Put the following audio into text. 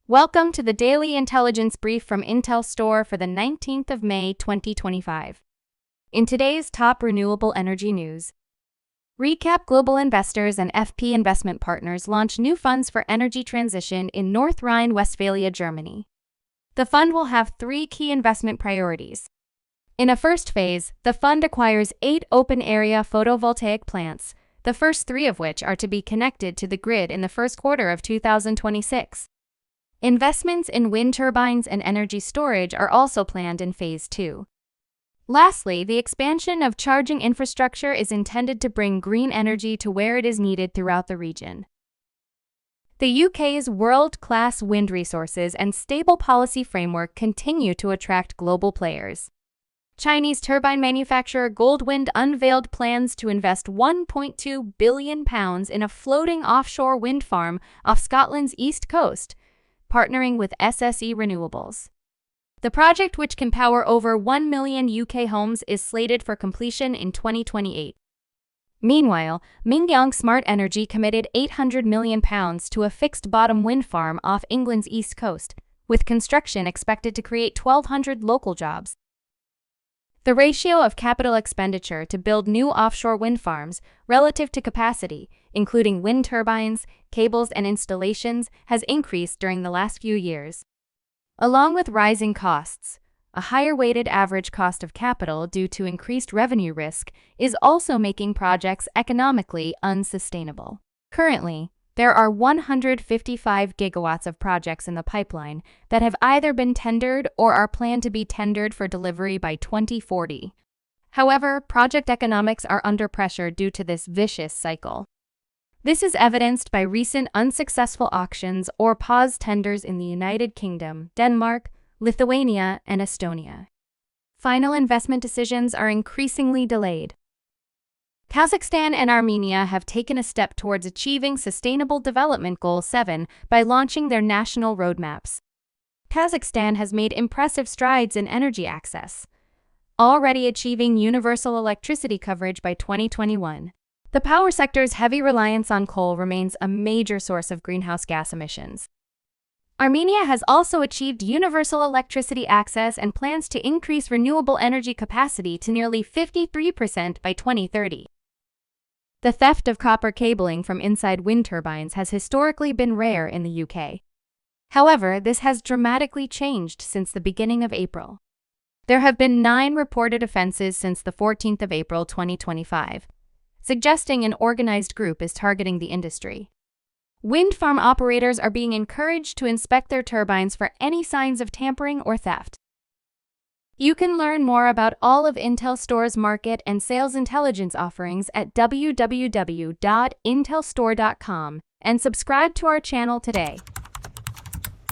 Welcome to the Daily Intelligence Brief from IntelStor for the 19th of May 2025. In today's top renewable energy news, recap: global investors and FP investment partners launch new funds for energy transition in North Rhine-Westphalia, Germany. The fund will have three key investment priorities. In a first phase, the fund acquires 8 open-area photovoltaic plants, the first 3 of which are to be connected to the grid in the first quarter of 2026. Investments in wind turbines and energy storage are also planned in Phase 2. Lastly, the expansion of charging infrastructure is intended to bring green energy to where it is needed throughout the region. The UK's world-class wind resources and stable policy framework continue to attract global players. Chinese turbine manufacturer Goldwind unveiled plans to invest £1.2 billion in a floating offshore wind farm off Scotland's east coast, partnering with SSE Renewables. The project, which can power over 1 million UK homes, is slated for completion in 2028. Meanwhile, Mingyang Smart Energy committed £800 million to a fixed-bottom wind farm off England's east coast, with construction expected to create 1,200 local jobs. The ratio of capital expenditure to build new offshore wind farms relative to capacity, including wind turbines, cables, and installations, has increased during the last few years. Along with rising costs, a higher weighted average cost of capital due to increased revenue risk is also making projects economically unsustainable. Currently, there are 155 gigawatts of projects in the pipeline that have either been tendered or are planned to be tendered for delivery by 2040. However, project economics are under pressure due to this vicious cycle. This is evidenced by recent unsuccessful auctions or paused tenders in the United Kingdom, Denmark, Lithuania, and Estonia. Final investment decisions are increasingly delayed. Kazakhstan and Armenia have taken a step towards achieving Sustainable Development Goal 7 by launching their national roadmaps. Kazakhstan has made impressive strides in energy access, already achieving universal electricity coverage by 2021. The power sector's heavy reliance on coal remains a major source of greenhouse gas emissions. Armenia has also achieved universal electricity access and plans to increase renewable energy capacity to nearly 53% by 2030. The theft of copper cabling from inside wind turbines has historically been rare in the UK. However, this has dramatically changed since the beginning of April. There have been 9 reported offenses since the 14th of April 2025, suggesting an organized group is targeting the industry. Wind farm operators are being encouraged to inspect their turbines for any signs of tampering or theft. You can learn more about all of IntelStor's market and sales intelligence offerings at www.intelstor.com and subscribe to our channel today.